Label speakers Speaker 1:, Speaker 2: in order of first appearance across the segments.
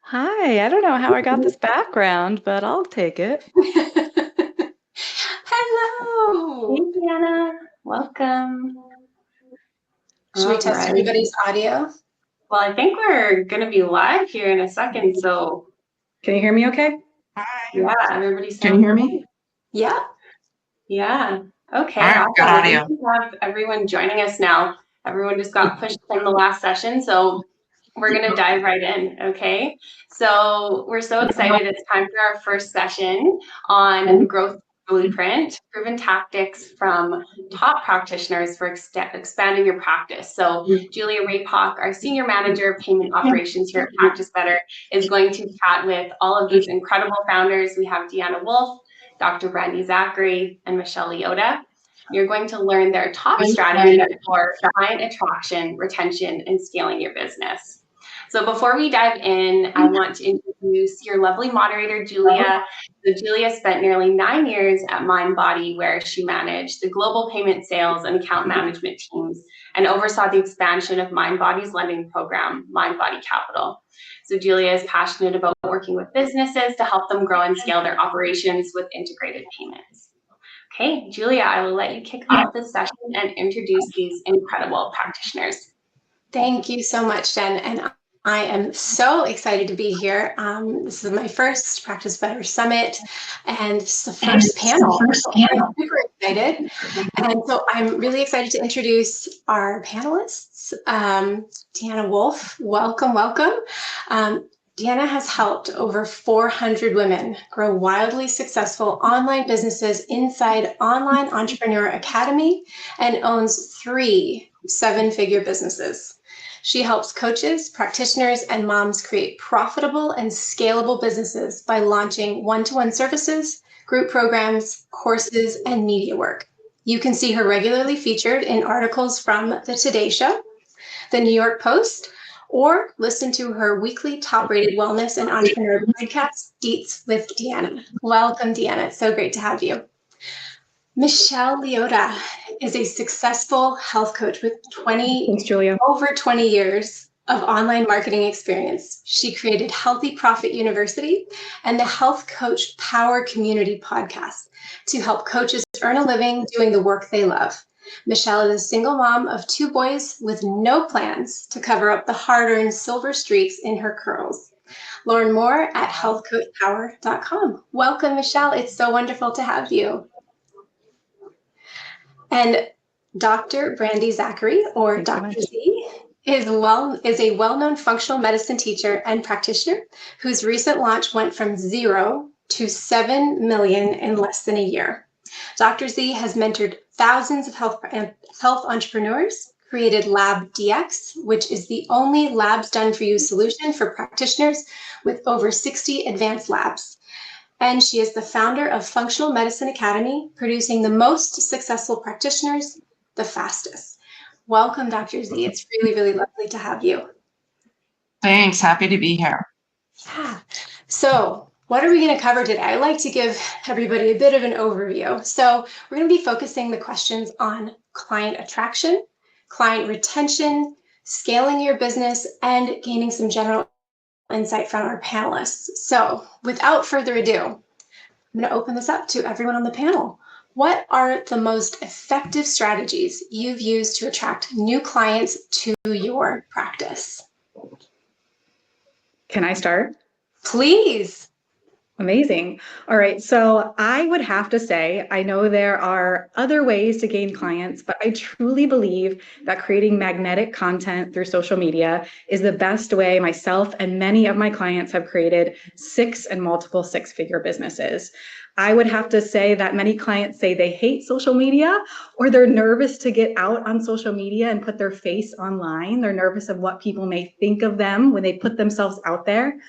Speaker 1: Hi, I don't know how I got this background, but I'll take it.
Speaker 2: Hey,
Speaker 3: Hello.
Speaker 2: Deanna. Welcome.
Speaker 3: Should we
Speaker 2: All
Speaker 3: test
Speaker 2: right.
Speaker 3: everybody's audio?
Speaker 2: Well, I think we're going to be live here in a second. So,
Speaker 1: Can you hear me okay?
Speaker 2: yeah, everybody
Speaker 4: Can you
Speaker 2: sounds
Speaker 4: hear me?
Speaker 2: great.
Speaker 3: Yeah.
Speaker 2: Yeah. Okay,
Speaker 4: All right, got
Speaker 2: awesome. Well,
Speaker 4: audio.
Speaker 2: we have everyone joining us now. Everyone just got pushed from the last session. So, we're going to dive right in. Okay. So, we're so excited. It's time for our first session on growth blueprint, proven tactics from top practitioners for expanding your practice. So, Julia Raypock, our senior manager of payment operations here at Practice Better, is going to chat with all of these incredible founders. We have Deanna Wolf, Dr. Brandy Zachary, and Michelle Leota. You're going to learn their top strategies for client attraction, retention, and scaling your business. So before we dive in, I want to introduce your lovely moderator, Julia. So Julia spent nearly 9 years at MindBody, where she managed the global payment sales and account management teams and oversaw the expansion of MindBody's lending program, MindBody Capital. So Julia is passionate about working with businesses to help them grow and scale their operations with integrated payments. Okay, Julia, I will let you kick off this session and introduce these incredible practitioners.
Speaker 3: Thank you so much, Jen. And I am so excited to be here. This is my first Practice Better Summit, and it's the first panel. I'm super excited. And so I'm really excited to introduce our panelists. Deanna Wolf, welcome, welcome. Deanna has helped over 400 women grow wildly successful online businesses inside Online Entrepreneur Academy and owns 3 7-figure businesses. She helps coaches, practitioners, and moms create profitable and scalable businesses by launching one-to-one services, group programs, courses, and media work. You can see her regularly featured in articles from The Today Show, The New York Post, or listen to her weekly top-rated wellness and entrepreneur podcast, Deets with Deanna. Welcome, Deanna. It's so great to have you. Michelle Leota is a successful health coach with
Speaker 1: Thanks, Julia.
Speaker 3: over 20 years of online marketing experience. She created Healthy Profit University and the Health Coach Power Community podcast to help coaches earn a living doing the work they love. Michelle is a single mom of 2 boys with no plans to cover up the hard-earned silver streaks in her curls. Learn more at healthcoachpower.com. Welcome, Michelle. It's so wonderful to have you. And Dr. Brandy Zachary, or Dr. Z, is a well-known functional medicine teacher and practitioner whose recent launch went from 0 to 7 million in less than a year. Dr. Z has mentored thousands of health entrepreneurs, created LabDX, which is the only labs done for you solution for practitioners with over 60 advanced labs. And she is the founder of Functional Medicine Academy, producing the most successful practitioners the fastest. Welcome, Dr. Z. It's really, really lovely to have you.
Speaker 4: Thanks. Happy to be here.
Speaker 3: Yeah. So what are we going to cover today? I like to give everybody a bit of an overview. So we're going to be focusing the questions on client attraction, client retention, scaling your business, and gaining some general insight from our panelists. So without further ado, I'm going to open this up to everyone on the panel. What are the most effective strategies you've used to attract new clients to your practice?
Speaker 1: Can I start?
Speaker 3: Please.
Speaker 1: Amazing. All right. So I would have to say, I know there are other ways to gain clients, but I truly believe that creating magnetic content through social media is the best way myself and many of my clients have created 6 and multiple 6-figure businesses. I would have to say that many clients say they hate social media or they're nervous to get out on social media and put their face online. They're nervous of what people may think of them when they put themselves out there.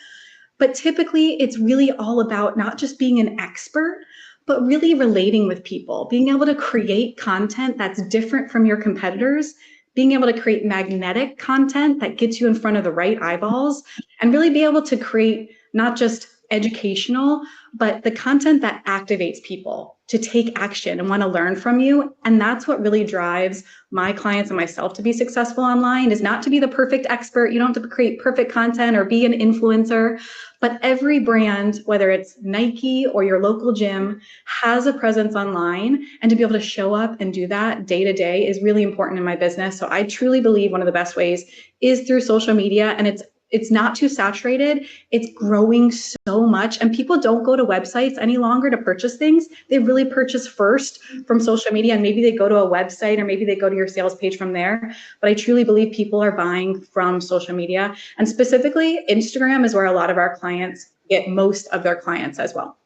Speaker 1: But typically, it's really all about not just being an expert, but really relating with people, being able to create content that's different from your competitors, being able to create magnetic content that gets you in front of the right eyeballs, and really be able to create not just educational, but the content that activates people. to take action and want to learn from you. And that's what really drives my clients and myself to be successful online, is not to be the perfect expert. You don't have to create perfect content or be an influencer, but every brand, whether it's Nike or your local gym, has a presence online, and to be able to show up and do that day to day is really important in my business. So I truly believe one of the best ways is through social media, and it's not too saturated. It's growing so much, and people don't go to websites any longer to purchase things. They really purchase first from social media, and maybe they go to a website, or maybe they go to your sales page from there. But I truly believe people are buying from social media, and specifically Instagram is where a lot of our clients get most of their clients as well.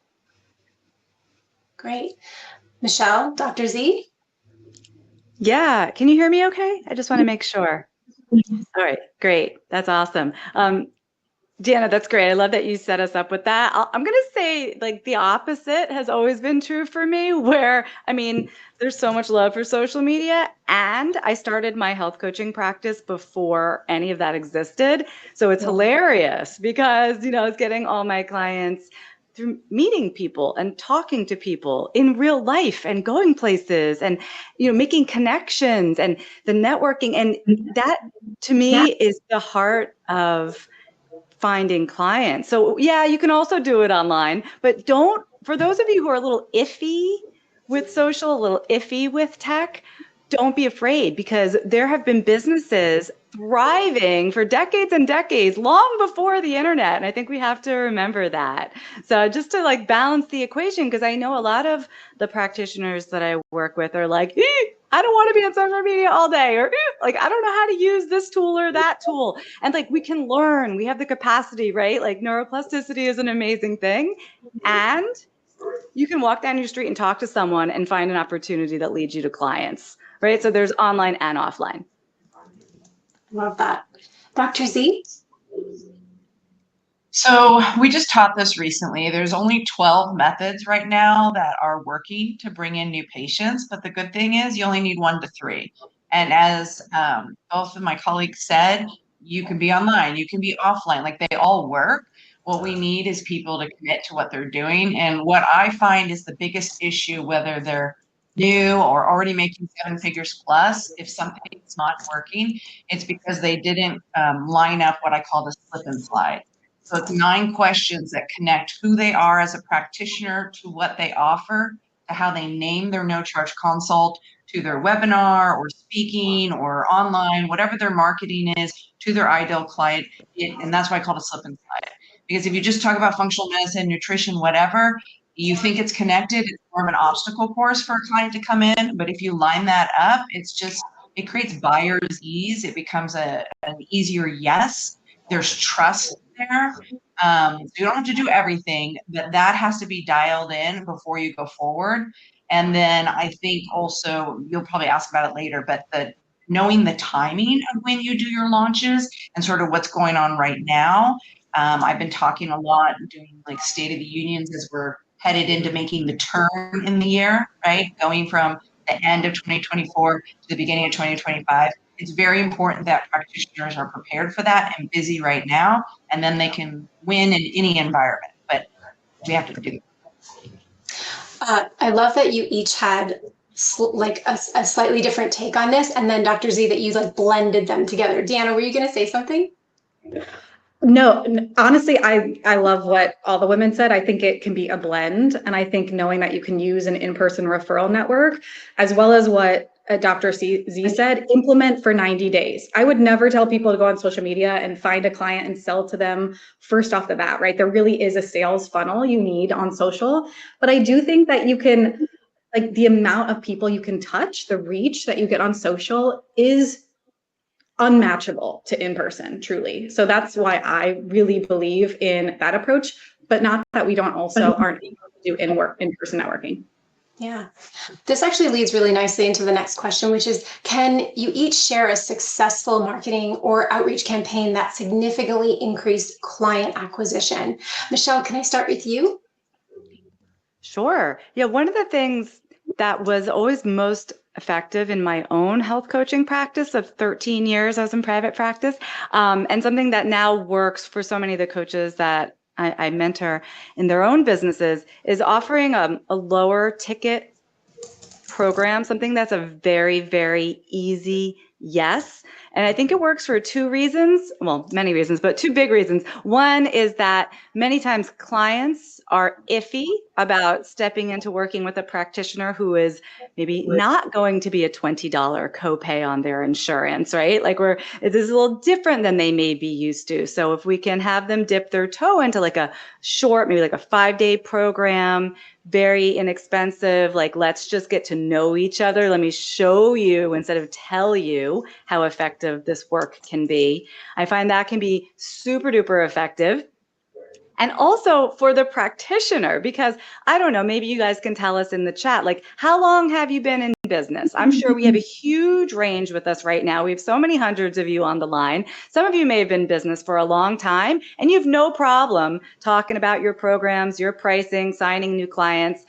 Speaker 3: Great. Michelle, Dr. Z?
Speaker 5: Yeah, can you hear me okay? I just want to make sure. All right, great. That's awesome. Deanna, that's great. I love that you set us up with that. I'm going to say like the opposite has always been true for me, where, I mean, there's so much love for social media, and I started my health coaching practice before any of that existed. So it's hilarious because, you know, it's getting all my clients through meeting people and talking to people in real life and going places and, you know, making connections and the networking. And that to me is the heart of finding clients. So yeah, you can also do it online, but don't, for those of you who are a little iffy with social, a little iffy with tech, don't be afraid, because there have been businesses thriving for decades and decades, long before the internet. And I think we have to remember that. So just to like balance the equation, because I know a lot of the practitioners that I work with are like, I don't want to be on social media all day, or like, I don't know how to use this tool or that tool. And like, we can learn, we have the capacity, right? Like neuroplasticity is an amazing thing. And you can walk down your street and talk to someone and find an opportunity that leads you to clients, right? So there's online and offline.
Speaker 3: Love that. Dr. Z?
Speaker 4: So we just taught this recently. There's only 12 methods right now that are working to bring in new patients. But the good thing is you only need 1 to 3. And as both of my colleagues said, you can be online, you can be offline, like they all work. What we need is people to commit to what they're doing. And what I find is the biggest issue, whether they're new or already making 7 figures plus, if something's not working, it's because they didn't line up what I call the slip and slide. So it's 9 questions that connect who they are as a practitioner to what they offer, to how they name their no charge consult, to their webinar or speaking or online, whatever their marketing is, to their ideal client. And that's why I call it a slip and slide. Because if you just talk about functional medicine, nutrition, whatever, you think it's connected, it's more of an obstacle course for a client to come in. But if you line that up, it creates buyer's ease. It becomes an easier yes. There's trust there. So you don't have to do everything, but that has to be dialed in before you go forward. And then I think also, you'll probably ask about it later, but knowing the timing of when you do your launches and sort of what's going on right now. I've been talking a lot, doing like State of the Unions as we're headed into making the turn in the year, right? Going from the end of 2024 to the beginning of 2025. It's very important that practitioners are prepared for that and busy right now, and then they can win in any environment, but we have to do that.
Speaker 3: I love that you each had like a slightly different take on this, and then Dr. Z, that you like blended them together. Deanna, were you going to say something?
Speaker 1: No, honestly, I love what all the women said. I think it can be a blend. And I think knowing that you can use an in-person referral network, as well as what Dr. Z said, implement for 90 days. I would never tell people to go on social media and find a client and sell to them first off the bat, right? There really is a sales funnel you need on social. But I do think that you can, like the amount of people you can touch, the reach that you get on social is unmatchable to in-person, truly. So that's why I really believe in that approach, but not that we don't also aren't able to do in-person networking.
Speaker 3: Yeah, this actually leads really nicely into the next question, which is, can you each share a successful marketing or outreach campaign that significantly increased client acquisition? Michelle, can I start with you?
Speaker 5: Sure. Yeah, one of the things that was always most effective in my own health coaching practice of 13 years I was in private practice, and something that now works for so many of the coaches that I mentor in their own businesses is offering a lower ticket program, something that's a very, very easy yes. And I think it works for two reasons. Well, many reasons, but two big reasons. One is that many times clients are iffy about stepping into working with a practitioner who is maybe not going to be a $20 copay on their insurance, right? Like this is a little different than they may be used to. So if we can have them dip their toe into like a short, maybe like a 5-day program, very inexpensive, like let's just get to know each other. Let me show you instead of tell you how effective this work can be. I find that can be super duper effective. And also for the practitioner, because I don't know, maybe you guys can tell us in the chat, like how long have you been in business? I'm sure we have a huge range with us right now. We have so many hundreds of you on the line. Some of you may have been in business for a long time and you have no problem talking about your programs, your pricing, signing new clients.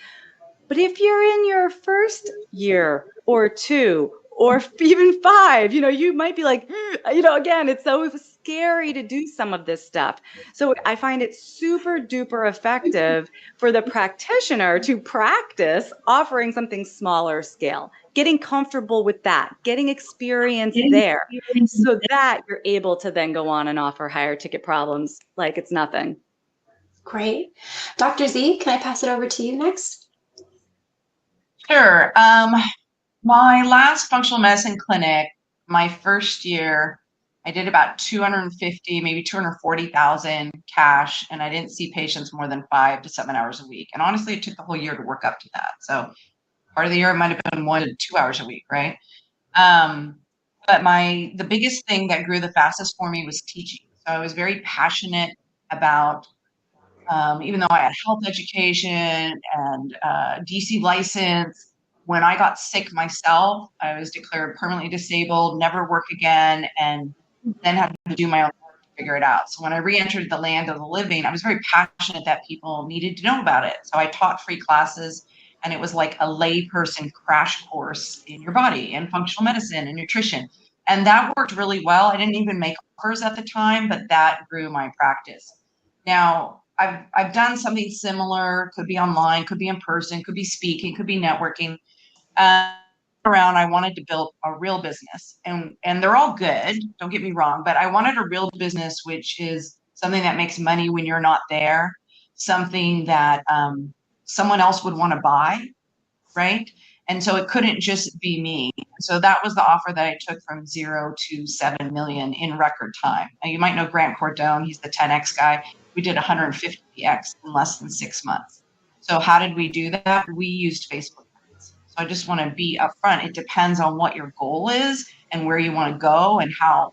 Speaker 5: But if you're in your first year or two, or even 5, you might be like, again, it's so scary to do some of this stuff. So I find it super duper effective for the practitioner to practice offering something smaller scale, getting comfortable with that, getting experience there, so that you're able to then go on and offer higher ticket problems like it's nothing.
Speaker 3: Great. Dr. Z, can I pass it over to you next?
Speaker 4: Sure. My last functional medicine clinic, my first year, I did about 250, maybe 240,000 cash, and I didn't see patients more than 5 to 7 hours a week. And honestly, it took the whole year to work up to that. So part of the year it might have been 1 to 2 hours a week, right? But the biggest thing that grew the fastest for me was teaching. So I was very passionate about, even though I had health education and DC license. When I got sick myself, I was declared permanently disabled, never work again, and then had to do my own work to figure it out. So when I re-entered the land of the living, I was very passionate that people needed to know about it. So I taught free classes, and it was like a layperson crash course in your body and functional medicine and nutrition. And that worked really well. I didn't even make offers at the time, but that grew my practice. Now, I've done something similar, could be online, could be in person, could be speaking, could be networking. Around, I wanted to build a real business, and they're all good, don't get me wrong, but I wanted a real business, which is something that makes money when you're not there, something that someone else would want to buy, right? And so it couldn't just be me. So that was the offer that I took from 0 to 7 million in record time. Now, you might know Grant Cardone, he's the 10x guy. We did 150x in less than 6 months. So how did we do that? We used Facebook. So I just want to be upfront. It depends on what your goal is and where you want to go and how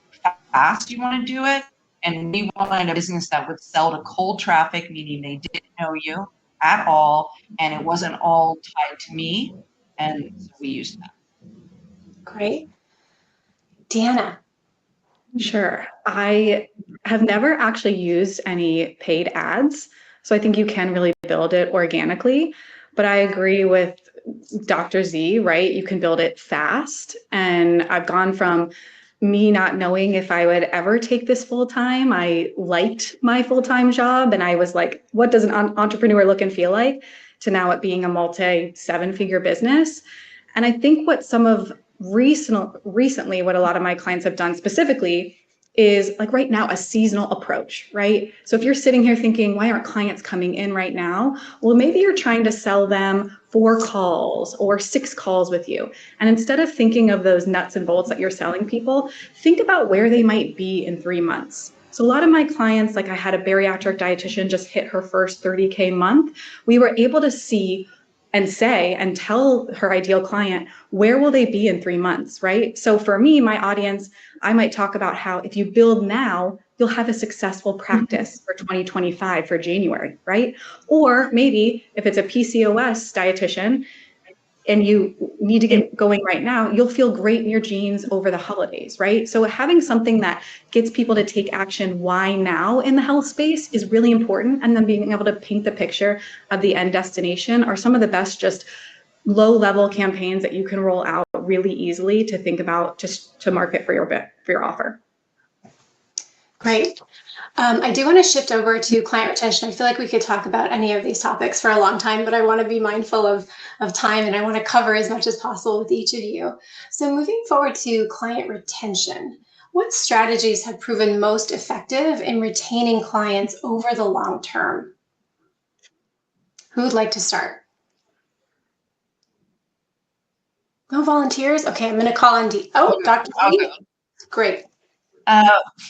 Speaker 4: fast you want to do it. And we wanted a business that would sell to cold traffic, meaning they didn't know you at all, and it wasn't all tied to me. And so we used that.
Speaker 3: Great. Deanna.
Speaker 1: Sure. I have never actually used any paid ads, so I think you can really build it organically. But I agree with Dr. Z, right? You can build it fast. And I've gone from me not knowing if I would ever take this full time. I liked my full-time job and I was like, what does an entrepreneur look and feel like? To now it being a multi-7-figure business. And I think what some of recently, what a lot of my clients have done specifically is like right now, a seasonal approach, right? So if you're sitting here thinking, why aren't clients coming in right now? Well, maybe you're trying to sell them 4 calls or 6 calls with you. And instead of thinking of those nuts and bolts that you're selling people, think about where they might be in 3 months. So a lot of my clients, like I had a bariatric dietitian just hit her first 30K month. We were able to see and say and tell her ideal client, where will they be in 3 months, right? So for me, my audience, I might talk about how if you build now, you'll have a successful practice for 2025 for January, right? Or maybe if it's a PCOS dietitian and you need to get going right now, you'll feel great in your jeans over the holidays, right? So having something that gets people to take action why now in the health space is really important. And then being able to paint the picture of the end destination are some of the best just low-level campaigns that you can roll out really easily to think about just to market for your offer.
Speaker 3: Great. I do want to shift over to client retention. I feel like we could talk about any of these topics for a long time, but I want to be mindful of time and I want to cover as much as possible with each of you. So moving forward to client retention, what strategies have proven most effective in retaining clients over the long term? Who would like to start? No volunteers? Okay, I'm going to call on Dee. Oh, Dr. Dee? Great.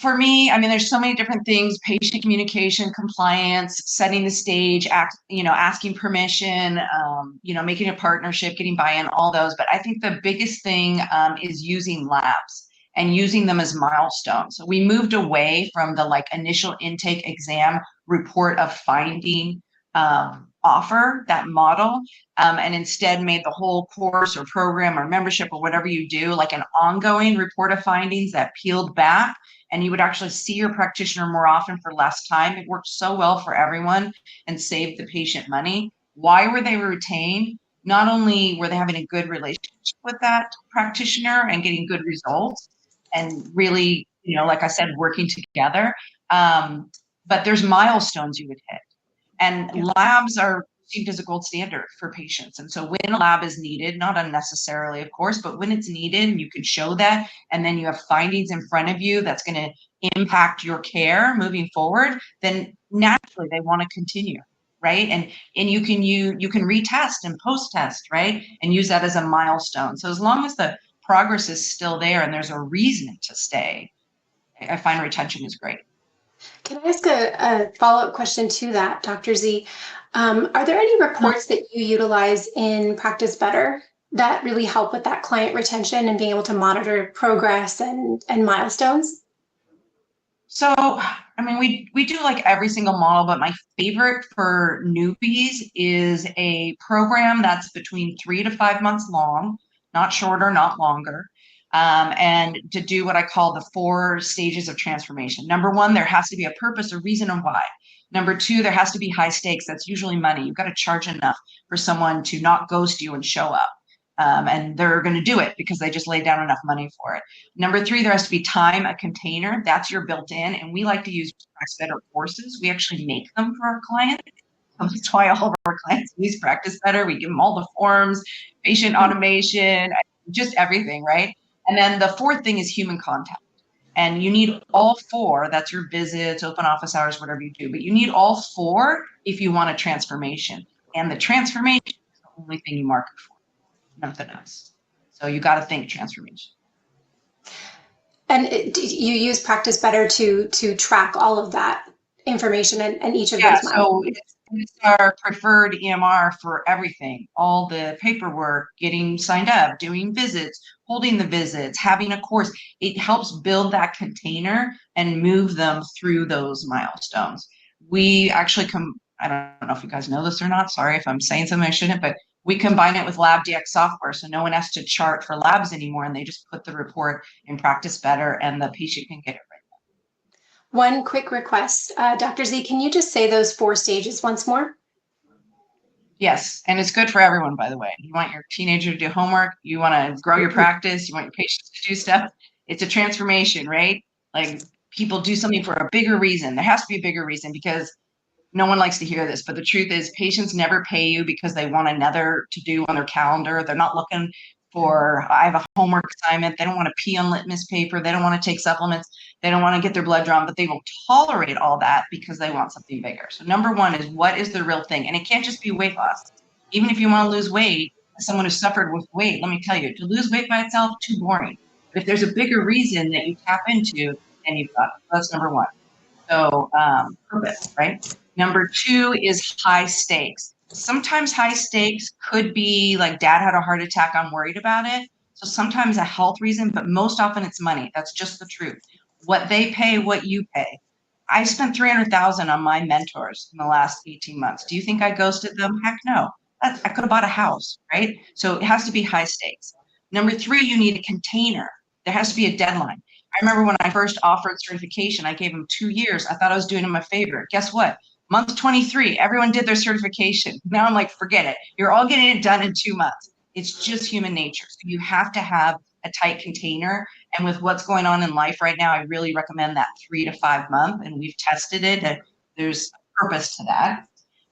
Speaker 4: For me, I mean, there's so many different things: patient communication, compliance, setting the stage, asking permission, making a partnership, getting buy-in, all those. But I think the biggest thing is using labs and using them as milestones. So we moved away from the initial intake exam report of finding offer, that model, and instead made the whole course or program or membership or whatever you do like an ongoing report of findings that peeled back, and you would actually see your practitioner more often for less time. It worked so well for everyone and saved the patient money. Why were they retained? Not only were they having a good relationship with that practitioner and getting good results and really, like I said, working together, but there's milestones you would hit. And labs are perceived as a gold standard for patients. And so when a lab is needed, not unnecessarily, of course, but when it's needed and you can show that, and then you have findings in front of you that's going to impact your care moving forward, then naturally they want to continue, right? And you can retest and post-test, right? And use that as a milestone. So as long as the progress is still there and there's a reason to stay, I find retention is great.
Speaker 3: Can I ask a follow-up question to that, Dr. Z? Are there any reports that you utilize in Practice Better that really help with that client retention and being able to monitor progress and milestones?
Speaker 4: So, I mean, we do like every single model, but my favorite for newbies is a program that's between 3 to 5 months long, not shorter, not longer. And to do what I call the 4 stages of transformation. Number 1, there has to be a purpose, a reason, and why. Number 2, there has to be high stakes. That's usually money. You've got to charge enough for someone to not ghost you and show up. And they're going to do it because they just laid down enough money for it. Number 3, there has to be time, a container. That's your built-in. And we like to use Practice Better courses. We actually make them for our clients. That's why all of our clients use Practice Better. We give them all the forms, patient automation, just everything, right? And then the 4th thing is human contact. And you need all 4. That's your visits, open office hours, whatever you do. But you need all 4 if you want a transformation. And the transformation is the only thing you market for, nothing else. So you got to think transformation.
Speaker 3: And you use Practice Better to track all of that information and each of those milestones.
Speaker 4: So it's our preferred EMR for everything, all the paperwork, getting signed up, doing visits, holding the visits, having a course. It helps build that container and move them through those milestones. We actually I don't know if you guys know this or not. Sorry if I'm saying something I shouldn't, but we combine it with LabDX software. So no one has to chart for labs anymore, and they just put the report in Practice Better and the patient can get it right.
Speaker 3: One quick request, Dr. Z, can you just say those 4 stages once more?
Speaker 4: Yes, and it's good for everyone, by the way. You want your teenager to do homework, you want to grow your practice, you want your patients to do stuff. It's a transformation, right? Like people do something for a bigger reason. There has to be a bigger reason because no one likes to hear this, but the truth is patients never pay you because they want another to do on their calendar. They're not looking for, I have a homework assignment. They don't want to pee on litmus paper. They don't want to take supplements. They don't want to get their blood drawn, but they will tolerate all that because they want something bigger. So number 1 is, what is the real thing? And it can't just be weight loss. Even if you want to lose weight, as someone who suffered with weight, let me tell you, to lose weight by itself, too boring. But if there's a bigger reason that you tap into, then you've got it. That's number 1. So purpose, right? Number 2 is high stakes. Sometimes high stakes could be like dad had a heart attack, I'm worried about it. So sometimes a health reason, but most often it's money. That's just the truth. What they pay, what you pay. I spent $300,000 on my mentors in the last 18 months. Do you think I ghosted them? Heck no. I could have bought a house, right? So it has to be high stakes. Number 3, you need a container. There has to be a deadline. I remember when I first offered certification, I gave them 2 years. I thought I was doing them a favor. Guess what? Month 23, everyone did their certification. Now I'm like, forget it. You're all getting it done in 2 months. It's just human nature. So you have to have a tight container And with what's going on in life right now, I really recommend that 3 to 5 month. And we've tested it. And there's a purpose to that.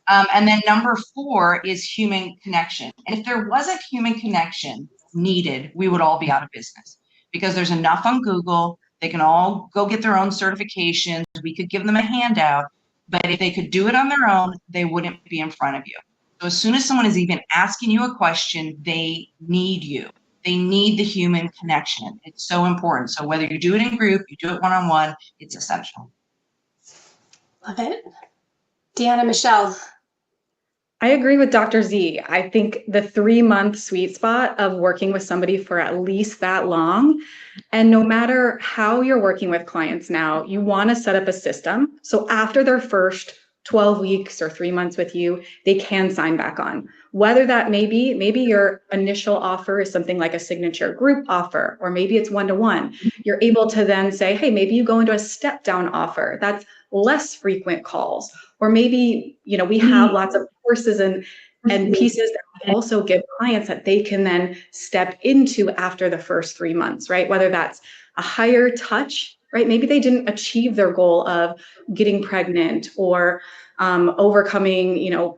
Speaker 4: And then number 4 is human connection. And if there wasn't human connection needed, we would all be out of business, because there's enough on Google. They can all go get their own certifications. We could give them a handout, but if they could do it on their own, they wouldn't be in front of you. So as soon as someone is even asking you a question, they need you. They need the human connection. It's so important. So whether you do it in group, you do it one-on-one, it's essential.
Speaker 3: Love it. Deanna, Michelle.
Speaker 1: I agree with Dr. Z. I think the 3-month sweet spot of working with somebody for at least that long. And no matter how you're working with clients now, you want to set up a system. So after their first 12 weeks or 3 months with you, they can sign back on. Whether that maybe your initial offer is something like a signature group offer, or maybe it's one-to-one. You're able to then say, hey, maybe you go into a step down offer that's less frequent calls. Or maybe, we have lots of courses and pieces that we also give clients that they can then step into after the first 3 months, right? Whether that's a higher touch, right? Maybe they didn't achieve their goal of getting pregnant or overcoming,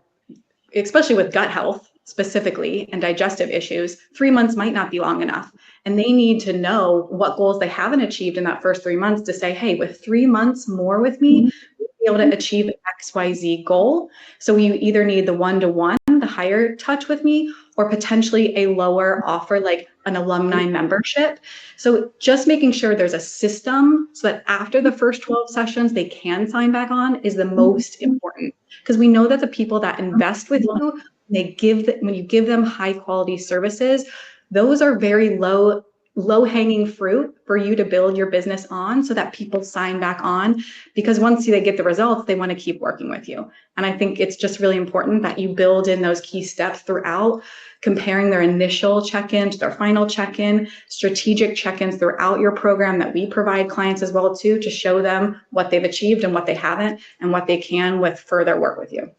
Speaker 1: especially with gut health specifically and digestive issues, 3 months might not be long enough. And they need to know what goals they haven't achieved in that first 3 months to say, hey, with 3 months more with me, we'll be able to achieve XYZ goal. So we either need the one-to-one, the higher touch with me, or potentially a lower offer like an alumni membership. So just making sure there's a system so that after the first 12 sessions, they can sign back on is the most important. Because we know that the people that invest with you, when you give them high quality services, those are very low hanging fruit for you to build your business on, so that people sign back on, because once they get the results, they want to keep working with you. And I think it's just really important that you build in those key steps throughout, comparing their initial check-in to their final check-in, strategic check-ins throughout your program that we provide clients as well too, to show them what they've achieved and what they haven't and what they can with further work with you.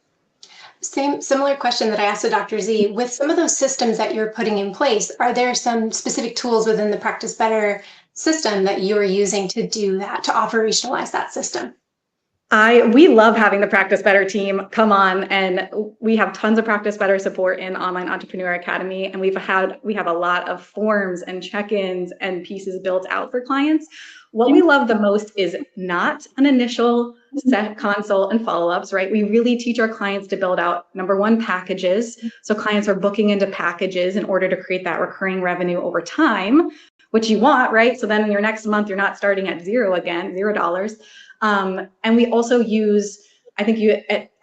Speaker 3: Similar question that I asked to Dr. Z. With some of those systems that you're putting in place, are there some specific tools within the Practice Better system that you are using to do that, to operationalize that system?
Speaker 1: We love having the Practice Better team come on, and we have tons of Practice Better support in Online Entrepreneur Academy, and we have a lot of forms and check-ins and pieces built out for clients. What we love the most is not an initial set consult and follow-ups, right? We really teach our clients to build out, number one, packages. So clients are booking into packages in order to create that recurring revenue over time, which you want, right? So then in your next month, you're not starting at zero again, $0. And we also use,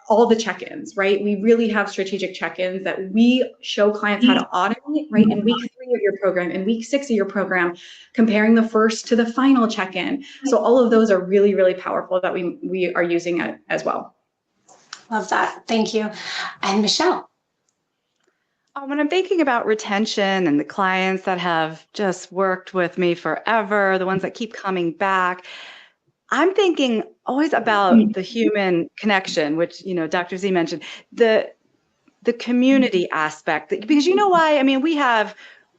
Speaker 1: all the check-ins, right? We really have strategic check-ins that we show clients how to automate, right? In week 3 of your program, in week 6 of your program, comparing the first to the final check-in. So all of those are really, really powerful that we are using it as well.
Speaker 3: Love that. Thank you. And Michelle.
Speaker 5: When I'm thinking about retention and the clients that have just worked with me forever, the ones that keep coming back, I'm thinking always about the human connection, which, Dr. Z mentioned, the community aspect, because you know why? I mean, we have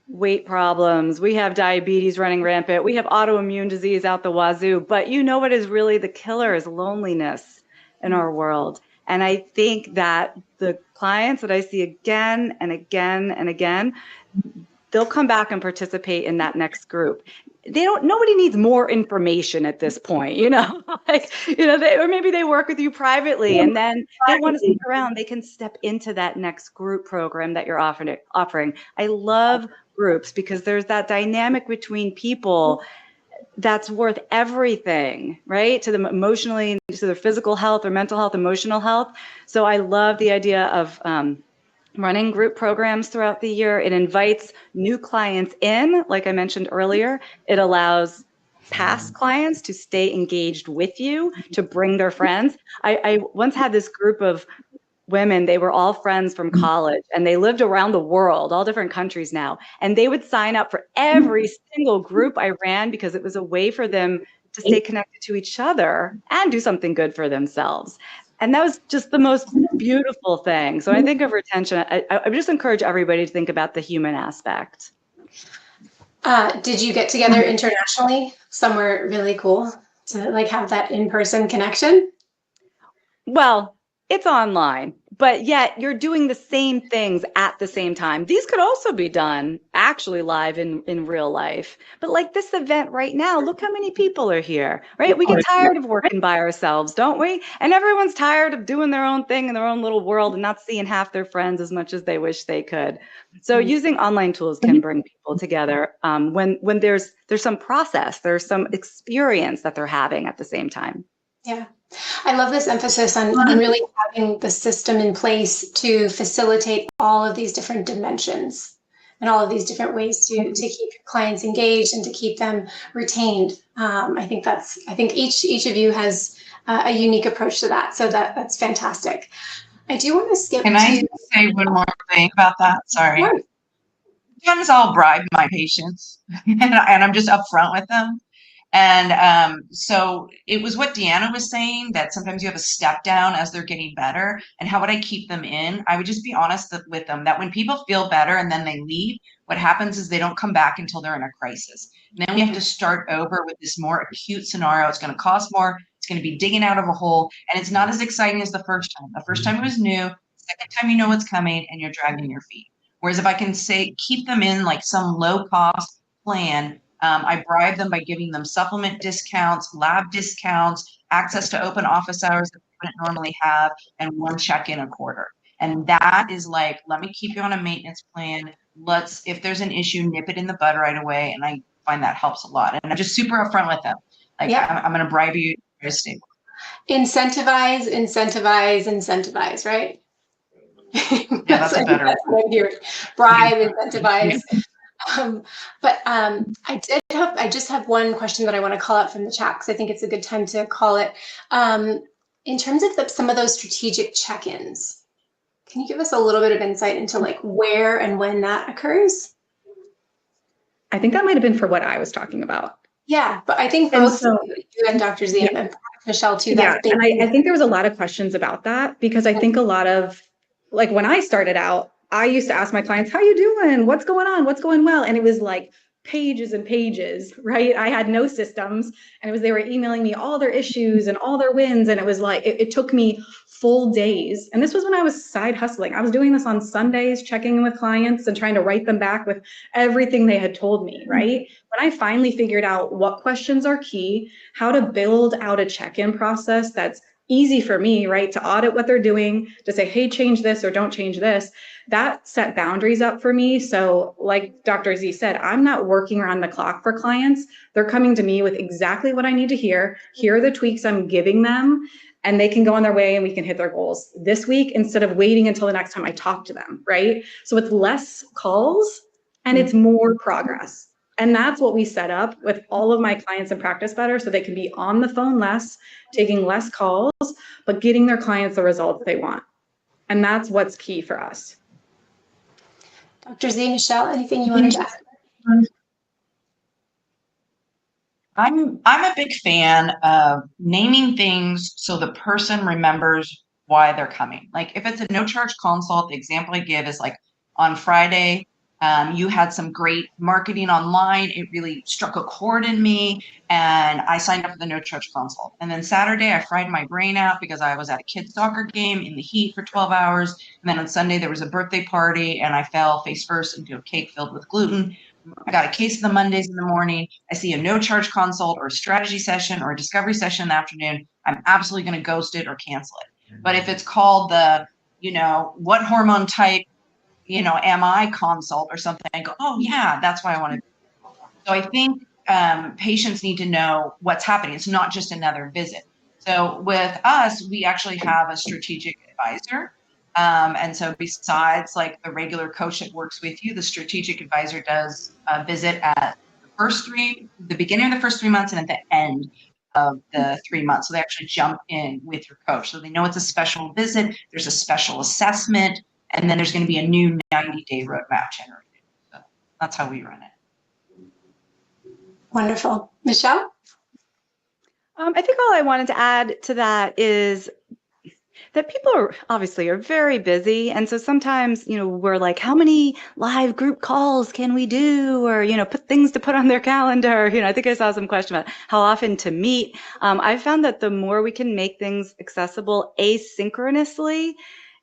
Speaker 5: weight problems, we have diabetes running rampant, we have autoimmune disease out the wazoo, but you know what is really the killer is loneliness in our world. And I think that the clients that I see again and again and again, they'll come back and participate in that next group. Nobody needs more information at this point, or maybe they work with you privately and then they want to stick around. They can step into that next group program that you're offering. I love groups because there's that dynamic between people that's worth everything, right? To them emotionally, to their physical health or mental health, emotional health. So I love the idea of, running group programs throughout the year. It invites new clients in, like I mentioned earlier. It allows past clients to stay engaged with you, to bring their friends. I once had this group of women, they were all friends from college and they lived around the world, all different countries now. And they would sign up for every single group I ran because it was a way for them to stay connected to each other and do something good for themselves. And that was just the most beautiful thing. So when I think of retention, I would just encourage everybody to think about the human aspect.
Speaker 3: Did you get together internationally somewhere really cool to like have that in-person connection?
Speaker 5: Well, it's online, but yet you're doing the same things at the same time. These could also be done actually live in real life. But like this event right now, look how many people are here, right? We get tired of working by ourselves, don't we? And everyone's tired of doing their own thing in their own little world and not seeing half their friends as much as they wish they could. So using online tools can bring people together when there's some process, there's some experience that they're having at the same time.
Speaker 3: Yeah. I love this emphasis on really having the system in place to facilitate all of these different dimensions and all of these different ways to keep your clients engaged and to keep them retained. I think each of you has a unique approach to that. So that's fantastic. I do want to skip
Speaker 4: Can I say one more thing about that? Sorry.
Speaker 3: Sure.
Speaker 4: Sometimes I'll bribe my patients and I'm just upfront with them. And so it was what Deanna was saying, that sometimes you have a step down as they're getting better. And how would I keep them in? I would just be honest with them that when people feel better and then they leave, what happens is they don't come back until they're in a crisis. And then we have to start over with this more acute scenario. It's going to cost more. It's going to be digging out of a hole. And it's not as exciting as the first time. The first time it was new. Second time you know what's coming and you're dragging your feet. Whereas if I can say keep them in like some low cost plan, I bribe them by giving them supplement discounts, lab discounts, access to open office hours that they wouldn't normally have, and one check-in a quarter. And that is like, let me keep you on a maintenance plan. If there's an issue, nip it in the bud right away. And I find that helps a lot. And I'm just super upfront with them. Like, yeah. I'm going to bribe you to stay.
Speaker 3: Incentivize, right?
Speaker 4: Yeah, that's a better
Speaker 3: one. Bribe, incentivize. But I just have one question that I want to call out from the chat because I think it's a good time to call it. In terms of some of those strategic check-ins, can you give us a little bit of insight into like where and when that occurs?
Speaker 1: I think that might have been for what I was talking about.
Speaker 3: Yeah, but I think both you and Dr. Z and Michelle too.
Speaker 1: Yeah, and I think there was a lot of questions about that because I think a lot of, like when I started out, I used to ask my clients, how you doing? What's going on? What's going well? And it was like pages and pages, right? I had no systems and they were emailing me all their issues and all their wins. And it was like, it took me full days. And this was when I was side hustling. I was doing this on Sundays, checking in with clients and trying to write them back with everything they had told me, right? When I finally figured out what questions are key, how to build out a check-in process that's easy for me, right? To audit what they're doing, to say, hey, change this or don't change this. That set boundaries up for me. So like Dr. Z said, I'm not working around the clock for clients. They're coming to me with exactly what I need to hear. Here are the tweaks I'm giving them, and they can go on their way and we can hit their goals this week instead of waiting until the next time I talk to them, right? So it's less calls and it's more progress. And that's what we set up with all of my clients in Practice Better, so they can be on the phone less, taking less calls, but getting their clients the results they want. And that's what's key for us.
Speaker 3: Dr. Z, Michelle, anything you wanted to add?
Speaker 4: I'm a big fan of naming things so the person remembers why they're coming. Like if it's a no charge consult, the example I give is like on Friday, you had some great marketing online. It really struck a chord in me and I signed up for the no charge consult. And then Saturday I fried my brain out because I was at a kid's soccer game in the heat for 12 hours. And then on Sunday there was a birthday party and I fell face first into a cake filled with gluten. I got a case of the Mondays in the morning. I see a no charge consult or a strategy session or a discovery session in the afternoon. I'm absolutely going to ghost it or cancel it. But if it's called the, what hormone type, am I consult or something, I go, oh yeah, that's why I want to. So I think patients need to know what's happening. It's not just another visit. So with us, we actually have a strategic advisor. And so besides like the regular coach that works with you, the strategic advisor does a visit at the beginning of the first 3 months and at the end of the 3 months. So they actually jump in with your coach. So they know it's a special visit. There's a special assessment. And then there's going to be a new 90-day roadmap generated. So that's how we run it.
Speaker 3: Wonderful. Michelle?
Speaker 5: I think all I wanted to add to that is that people are very busy. And so sometimes, we're like, how many live group calls can we do? Or, put things to put on their calendar. I think I saw some question about how often to meet. I found that the more we can make things accessible asynchronously,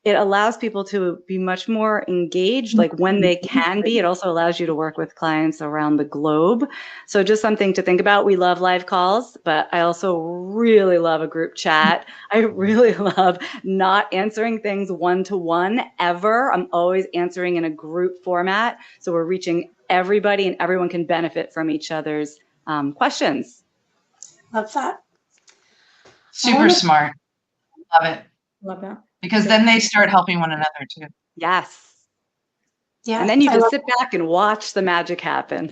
Speaker 5: it allows people to be much more engaged, like when they can be. It also allows you to work with clients around the globe. So just something to think about. We love live calls, but I also really love a group chat. I really love not answering things one-to-one ever. I'm always answering in a group format. So we're reaching everybody and everyone can benefit from each other's questions.
Speaker 3: Love that.
Speaker 4: Super smart. Love it.
Speaker 1: Love that.
Speaker 4: Because then they start helping one another too.
Speaker 5: Yes.
Speaker 3: Yeah.
Speaker 5: And then you just sit back and watch the magic happen.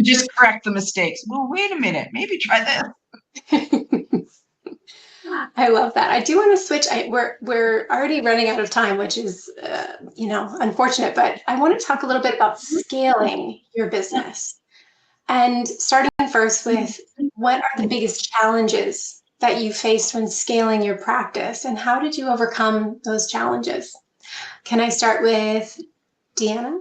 Speaker 4: Just correct the mistakes. Well, wait a minute. Maybe try this.
Speaker 3: I love that. I do want to switch. We're already running out of time, which is, unfortunate. But I want to talk a little bit about scaling your business, and starting first with what are the biggest challenges that you faced when scaling your practice, and how did you overcome those challenges? Can I start with Deanna?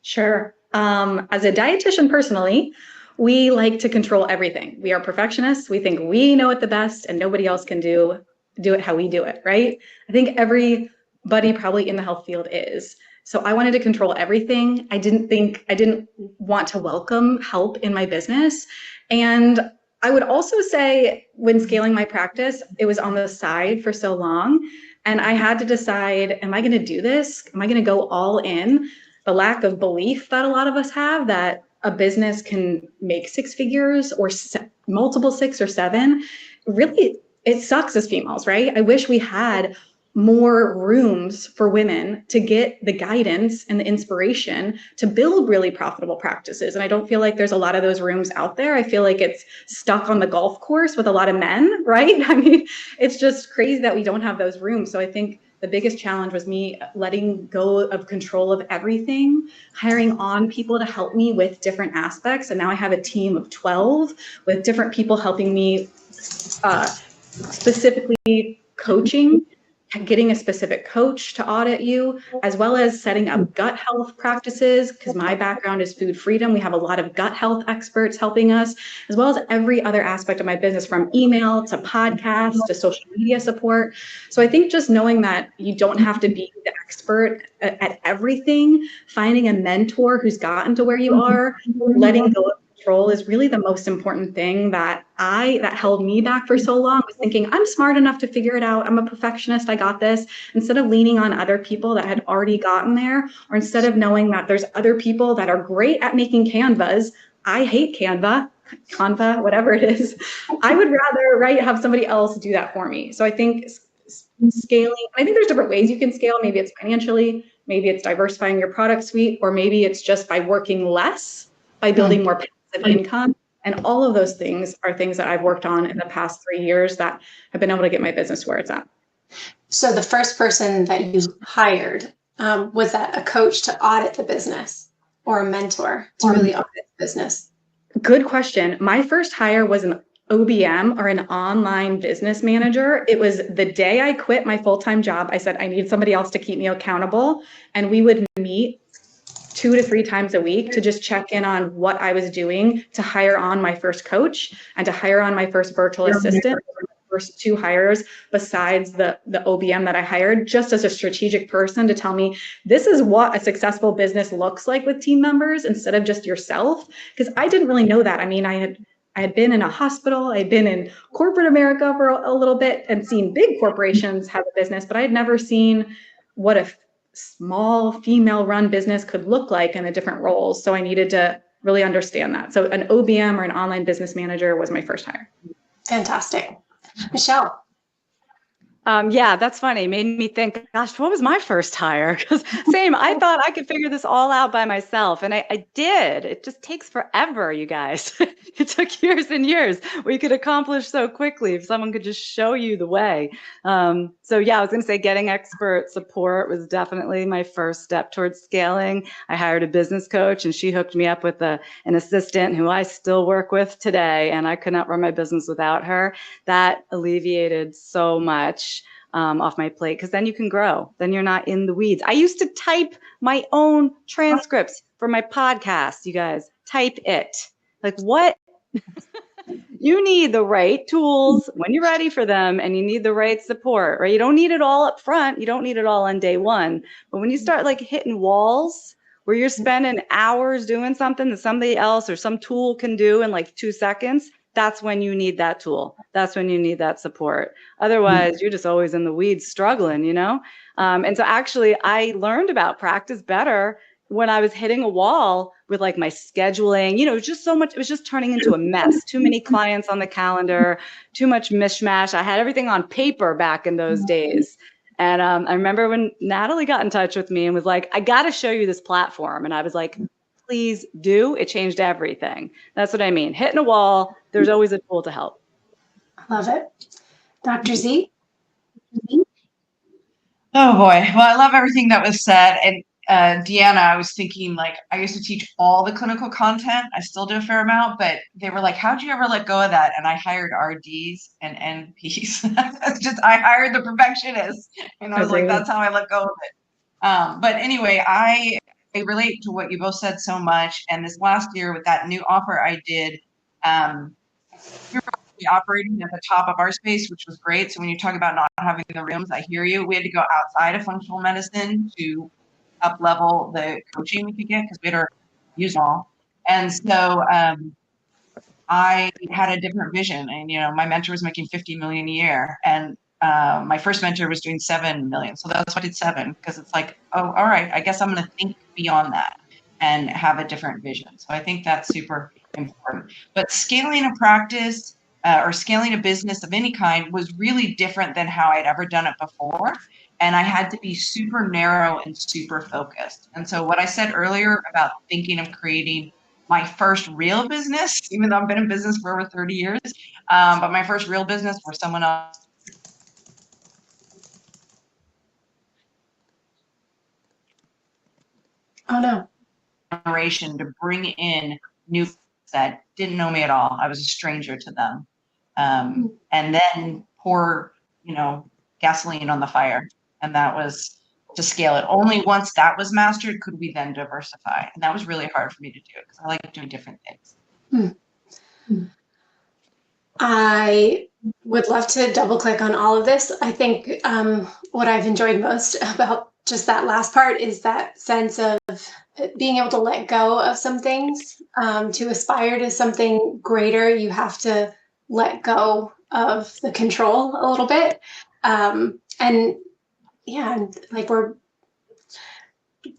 Speaker 1: Sure. As a dietitian personally, we like to control everything. We are perfectionists. We think we know it the best and nobody else can do it how we do it, right? I think everybody probably in the health field is. So I wanted to control everything. I didn't want to welcome help in my business. And I would also say when scaling my practice, it was on the side for so long. And I had to decide, am I going to do this? Am I going to go all in? The lack of belief that a lot of us have that a business can make six figures or multiple 6 or 7, really, it sucks as females, right? I wish we had more rooms for women to get the guidance and the inspiration to build really profitable practices. And I don't feel like there's a lot of those rooms out there. I feel like it's stuck on the golf course with a lot of men, right? I mean, it's just crazy that we don't have those rooms. So I think the biggest challenge was me letting go of control of everything, hiring on people to help me with different aspects. And now I have a team of 12 with different people helping me, specifically coaching, getting a specific coach to audit you, as well as setting up gut health practices, because my background is food freedom. We have a lot of gut health experts helping us, as well as every other aspect of my business, from email to podcasts to social media support. So I think just knowing that you don't have to be the expert at everything, finding a mentor who's gotten to where you are, letting go of control is really the most important thing that held me back for so long, was thinking I'm smart enough to figure it out. I'm a perfectionist. I got this. Instead of leaning on other people that had already gotten there, or instead of knowing that there's other people that are great at making Canvas. I hate Canva, whatever it is. I would rather, have somebody else do that for me. So I think scaling, I think there's different ways you can scale. Maybe it's financially, maybe it's diversifying your product suite, or maybe it's just by working less, by building more passive income. And all of those things are things that I've worked on in the past 3 years that have been able to get my business where it's at.
Speaker 3: So the first person that you hired, was that a coach to audit the business or a mentor to really audit the business?
Speaker 1: Good question. My first hire was an OBM, or an online business manager. It was the day I quit my full-time job. I said, I need somebody else to keep me accountable. And we would meet 2 to 3 times a week to just check in on what I was doing, to hire on my first coach and to hire on my first virtual assistant. First 2 hires besides the OBM that I hired, just as a strategic person to tell me this is what a successful business looks like with team members instead of just yourself. Because I didn't really know that. I mean, I had been in a hospital, I'd been in corporate America for a little bit and seen big corporations have a business, but I had never seen what a small female-run business could look like in the different roles. So I needed to really understand that. So an OBM, or an online business manager, was my first hire.
Speaker 3: Fantastic. Michelle.
Speaker 5: Yeah, that's funny. Made me think, gosh, what was my first hire? Because same, I thought I could figure this all out by myself. And I did. It just takes forever, you guys. It took years and years. We could accomplish so quickly if someone could just show you the way. So yeah, I was going to say getting expert support was definitely my first step towards scaling. I hired a business coach and she hooked me up with an assistant who I still work with today. And I could not run my business without her. That alleviated so much. off my plate, because then you can grow. Then you're not in the weeds. I used to type my own transcripts for my podcast, you guys. Type it. Like, what? You need the right tools when you're ready for them, and you need the right support, right? You don't need it all up front. You don't need it all on day one. But when you start like hitting walls where you're spending hours doing something that somebody else or some tool can do in like 2 seconds, that's when you need that tool. That's when you need that support. Otherwise, you're just always in the weeds struggling, you know? And so actually, I learned about practice better when I was hitting a wall with like my scheduling. You know, it was just so much, it was just turning into a mess. Too many clients on the calendar, too much mishmash. I had everything on paper back in those days. And I remember when Natalie got in touch with me and was like, I got to show you this platform. And I was like, please do. It changed everything. That's what I mean. Hitting a wall, there's always a tool to help.
Speaker 3: I love it. Dr. Z?
Speaker 4: Oh boy. Well, I love everything that was said. And Deanna, I was thinking, like, I used to teach all the clinical content. I still do a fair amount, but they were like, how'd you ever let go of that? And I hired RDs and NPs. I hired the perfectionists. And I was like, that's how I let go of it. But anyway, I relate to what you both said so much. And this last year with that new offer I did, we were operating at the top of our space, which was great. So when you talk about not having the rooms, I hear you. We had to go outside of functional medicine to up level the coaching we could get because we had to use them all. And so I had a different vision. And, you know, my mentor was making 50 million a year. And my first mentor was doing 7 million. So that's why I did 7, because it's like, oh, all right, I guess I'm going to think beyond that and have a different vision. So I think that's super important. But scaling a practice or scaling a business of any kind was really different than how I'd ever done it before. And I had to be super narrow and super focused. And so what I said earlier about thinking of creating my first real business, even though I've been in business for over 30 years, but my first real business where someone else.
Speaker 3: Oh, no.
Speaker 4: Generation to bring in new that didn't know me at all. I was a stranger to them. And then pour, you know, gasoline on the fire. And that was to scale it. Only once that was mastered could we then diversify. And that was really hard for me to do because I like doing different things.
Speaker 3: I would love to double click on all of this. I think what I've enjoyed most about just that last part is that sense of being able to let go of some things. To aspire to something greater, you have to let go of the control a little bit. And yeah, like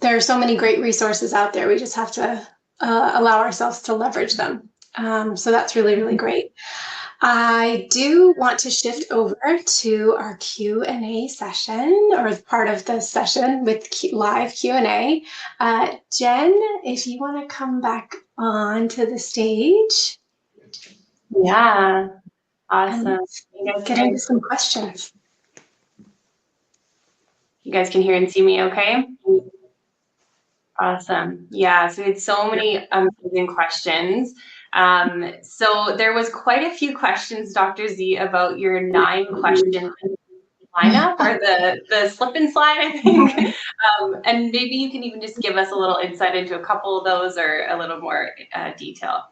Speaker 3: there are so many great resources out there. We just have to allow ourselves to leverage them. So that's really, really great. I do want to shift over to our Q&A session, or part of the session with live Q&A. Jen, if you want to come back onto the stage.
Speaker 2: Yeah, awesome.
Speaker 3: Get into some questions.
Speaker 2: You guys can hear and see me okay? Awesome. Yeah, so we had so many amazing questions. So there was quite a few questions, Dr. Z, about your 9 question lineup, or the slip and slide, I think. And maybe you can even just give us a little insight into a couple of those, or a little more detail.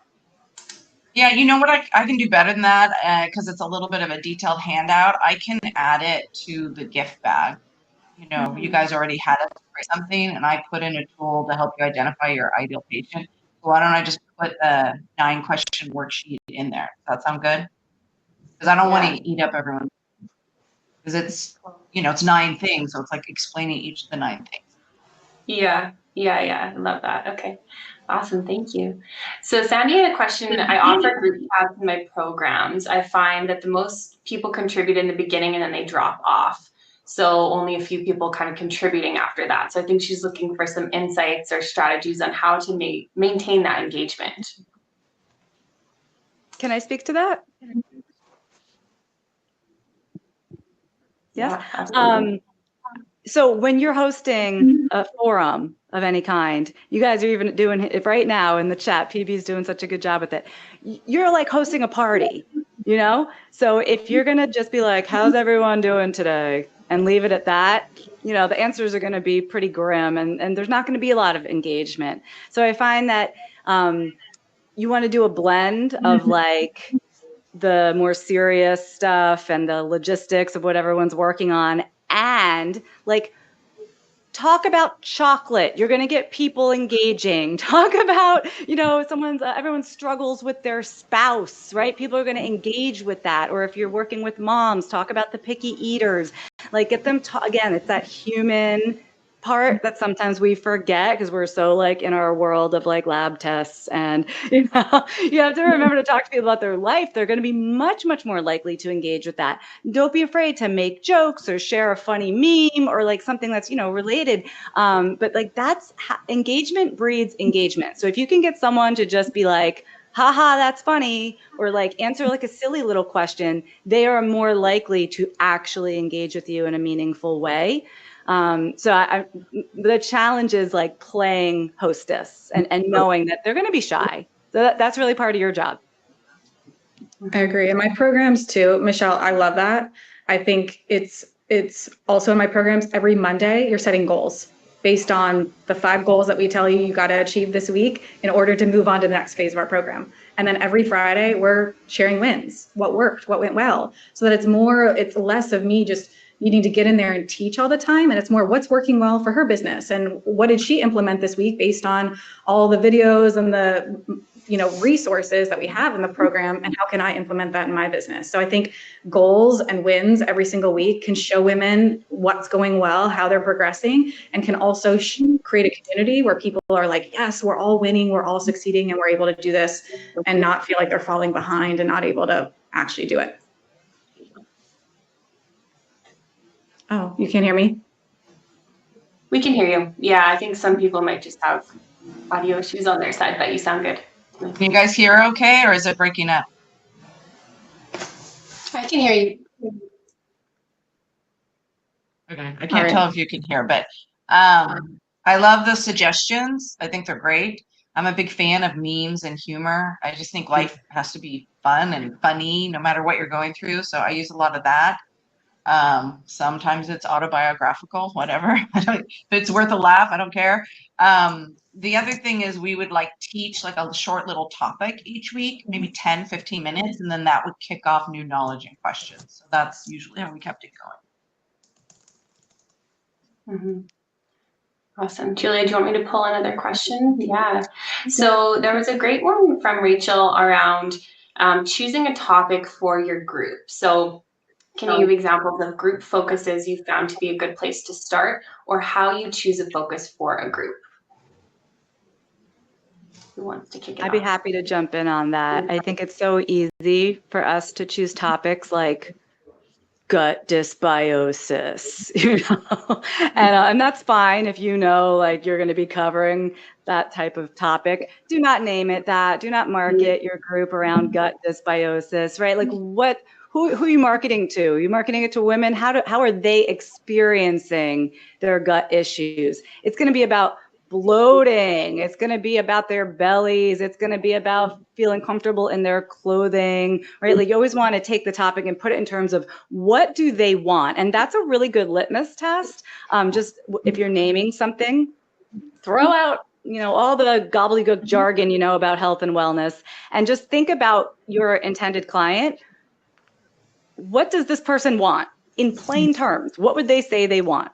Speaker 4: Yeah, you know what I can do better than that, because it's a little bit of a detailed handout. I can add it to the gift bag. You know, you guys already had it for something, and I put in a tool to help you identify your ideal patient. So why don't I just put a 9 question worksheet in there? Does that sound good? Because I don't want to eat up everyone. Because it's, you know, it's 9 things, so it's like explaining each of the 9 things.
Speaker 2: Yeah. I love that. Okay. Awesome. Thank you. So Sandy had a question. I offer group chats in my programs. I find that the most people contribute in the beginning and then they drop off. So only a few people kind of contributing after that. So I think she's looking for some insights or strategies on how to maintain that engagement.
Speaker 5: Can I speak to that? Yes.
Speaker 2: Yeah,
Speaker 5: so when you're hosting a forum of any kind, you guys are even doing it right now in the chat. PB's doing such a good job with it. You're like hosting a party. you know? So if you're going to just be like, how's everyone doing today? And leave it at that, you know, the answers are going to be pretty grim, and there's not going to be a lot of engagement. So I find that you want to do a blend of like the more serious stuff and the logistics of what everyone's working on, and like talk about chocolate. You're going to get people engaging. Talk about, you know, everyone struggles with their spouse, right? People are going to engage with that. Or if you're working with moms, talk about the picky eaters. Like get them again, it's that human part that sometimes we forget because we're so like in our world of like lab tests, and you know, you have to remember to talk to people about their life. They're going to be much more likely to engage with that. Don't be afraid to make jokes or share a funny meme or like something that's, you know, related. But like engagement breeds engagement. So if you can get someone to just be like, haha, that's funny, or like answer like a silly little question, they are more likely to actually engage with you in a meaningful way. So the challenge is like playing hostess and knowing that they're going to be shy. So that's really part of your job.
Speaker 1: I agree. And my programs too, Michelle, I love that. I think it's also in my programs every Monday, you're setting goals based on the 5 goals that we tell you got to achieve this week in order to move on to the next phase of our program. And then every Friday we're sharing wins, what worked, what went well, so that it's less of me just needing to get in there and teach all the time. And it's more what's working well for her business and what did she implement this week based on all the videos and the, you know, resources that we have in the program, and how can I implement that in my business? So I think goals and wins every single week can show women what's going well, how they're progressing, and can also create a community where people are like, yes, we're all winning, we're all succeeding, and we're able to do this, and not feel like they're falling behind and not able to actually do it. Oh, you can't hear me?
Speaker 2: We can hear you. Yeah, I think some people might just have audio issues on their side, but you sound good.
Speaker 4: Can you guys hear okay, or is it breaking up?
Speaker 3: I can hear you.
Speaker 4: Okay, I can't tell if you can hear, but I love the suggestions. I think they're great. I'm a big fan of memes and humor. I just think life has to be fun and funny no matter what you're going through. So I use a lot of that. Sometimes it's autobiographical, whatever. If it's worth a laugh, I don't care. The other thing is we would like teach like a short little topic each week, maybe 10, 15 minutes, and then that would kick off new knowledge and questions. So that's usually how we kept it going.
Speaker 2: Mm-hmm. Awesome. Julia, do you want me to pull another question? Yeah. So there was a great one from Rachel around choosing a topic for your group. So can you give examples of group focuses you found to be a good place to start, or how you choose a focus for a group? Who wants to kick it off?
Speaker 5: I'd be happy to jump in on that. I think it's so easy for us to choose topics like gut dysbiosis, you know, and that's fine if you know like you're going to be covering that type of topic. Do not name it that. Do not market your group around gut dysbiosis, right? Like who are you marketing to? Are you marketing it to women? How are they experiencing their gut issues? It's going to be about bloating. It's going to be about their bellies. It's going to be about feeling comfortable in their clothing, right? Like you always want to take the topic and put it in terms of what do they want? And that's a really good litmus test. Just if you're naming something, throw out, you know, all the gobbledygook jargon, you know, about health and wellness, and just think about your intended client. What does this person want in plain terms? What would they say they want?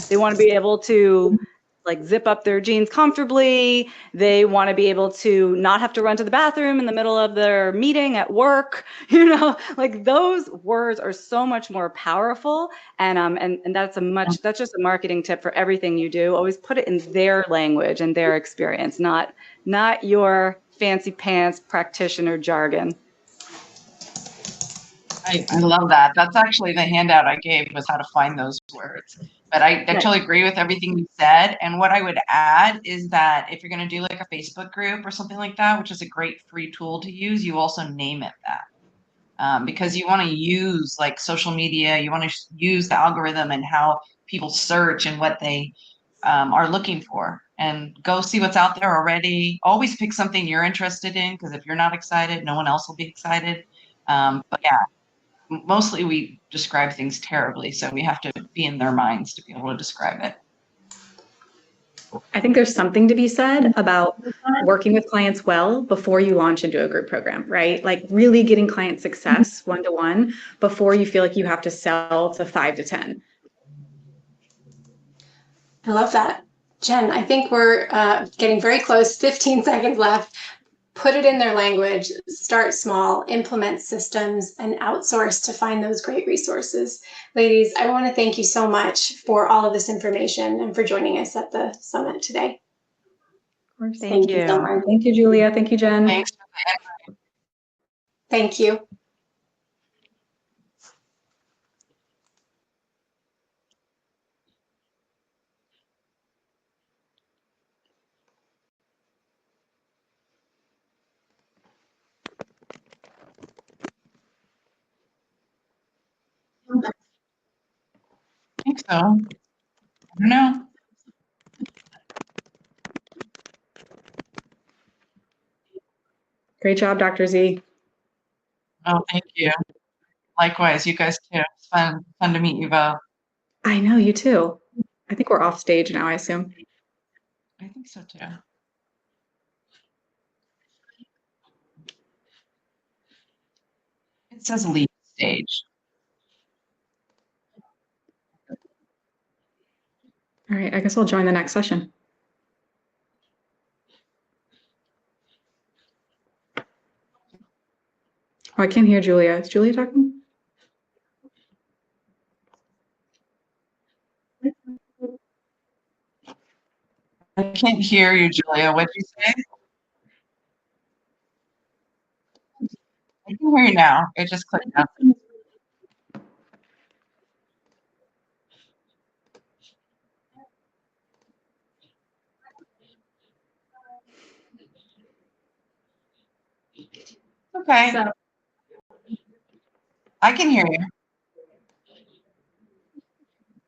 Speaker 5: They want to be able to like zip up their jeans comfortably. They want to be able to not have to run to the bathroom in the middle of their meeting at work. You know, like those words are so much more powerful. And that's just a marketing tip for everything you do. Always put it in their language and their experience, not your fancy pants practitioner jargon.
Speaker 4: I love that. That's actually the handout I gave, was how to find those words. But I totally agree with everything you said. And what I would add is that if you're going to do like a Facebook group or something like that, which is a great free tool to use, you also name it that. Because you want to use like social media, you want to use the algorithm and how people search and what they are looking for. And go see what's out there already. Always pick something you're interested in, because if you're not excited, no one else will be excited. But yeah, mostly we describe things terribly, so we have to be in their minds to be able to describe it.
Speaker 1: I think there's something to be said about working with clients well before you launch into a group program, right? Like really getting client success one-to-one before you feel like you have to sell to 5 to 10.
Speaker 3: I love that. Jen, I think we're getting very close, 15 seconds left. Put it in their language, start small, implement systems, and outsource to find those great resources. Ladies, I want to thank you so much for all of this information and for joining us at the summit today.
Speaker 1: Of course.
Speaker 5: Thank you.
Speaker 2: so much.
Speaker 1: Thank you, Julia. Thank you, Jen.
Speaker 4: Thanks.
Speaker 3: Thank you.
Speaker 4: I think so. I don't know.
Speaker 1: Great job, Dr. Z.
Speaker 4: Oh, thank you. Likewise, you guys too. It's fun to meet you both.
Speaker 1: I know, you too. I think we're off stage now, I assume.
Speaker 4: I think so too. It says lead stage.
Speaker 1: All right, I guess I'll join the next session. Oh, I can't hear Julia. Is Julia talking?
Speaker 4: I can't hear you, Julia. What'd you say? I can hear you now. It just clicked out. Okay.
Speaker 1: So-
Speaker 4: I can hear you.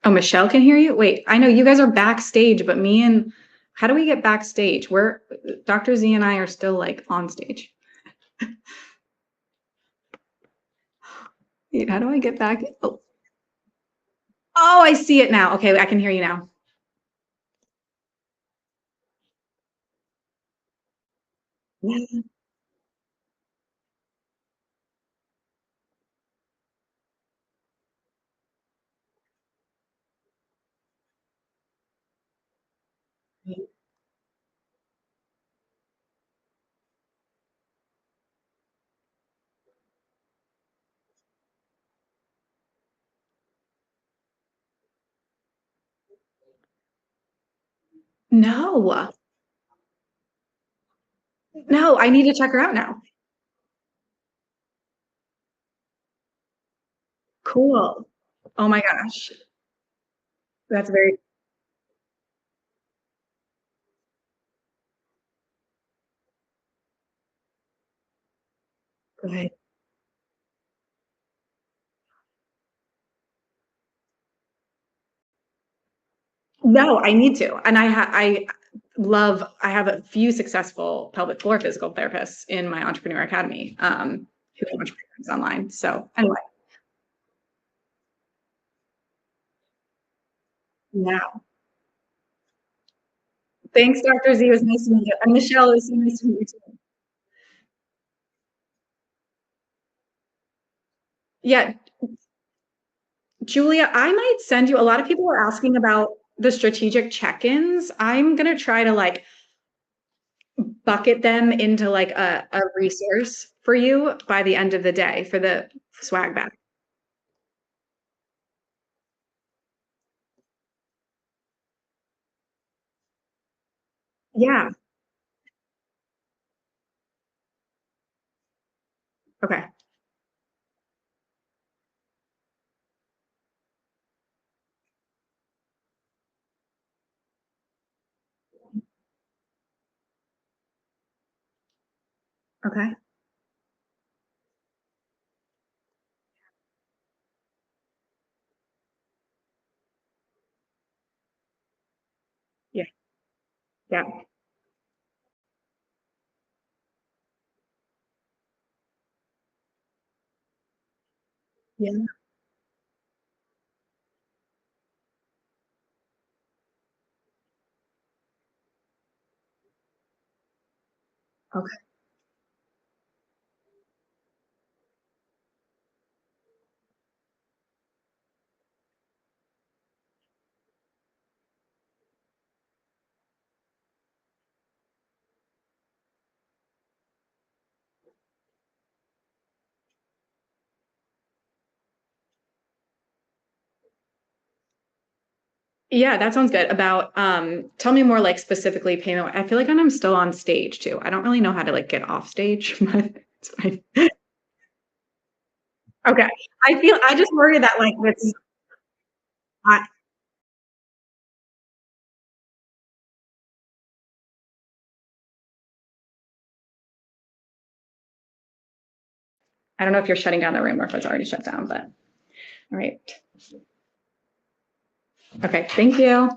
Speaker 1: Oh, Michelle can hear you? Wait, I know you guys are backstage, but how do we get backstage? Dr. Z and I are still like on stage. Wait, how do I get back? Oh, I see it now. Okay, I can hear you now. No, I need to check her out now. Cool. Oh my gosh. That's very good. No, I need to. And I have a few successful pelvic floor physical therapists in my entrepreneur academy, who launch programs online. So anyway, now. Thanks, Dr. Z. It was nice to meet you. And Michelle, it was so nice to meet you too. Yeah, Julia, I might send you, a lot of people are asking about the strategic check-ins. I'm gonna try to like bucket them into like a resource for you by the end of the day for the swag bag. Yeah. Okay. Okay. Yeah. Yeah. Yeah. Okay. Yeah, that sounds good. About tell me more like specifically payment. I feel like I'm still on stage too. I don't really know how to like get off stage, but it's fine. Okay. I just worry that like with I, I don't know if you're shutting down the room or if it's already shut down, but all right. Okay, thank you.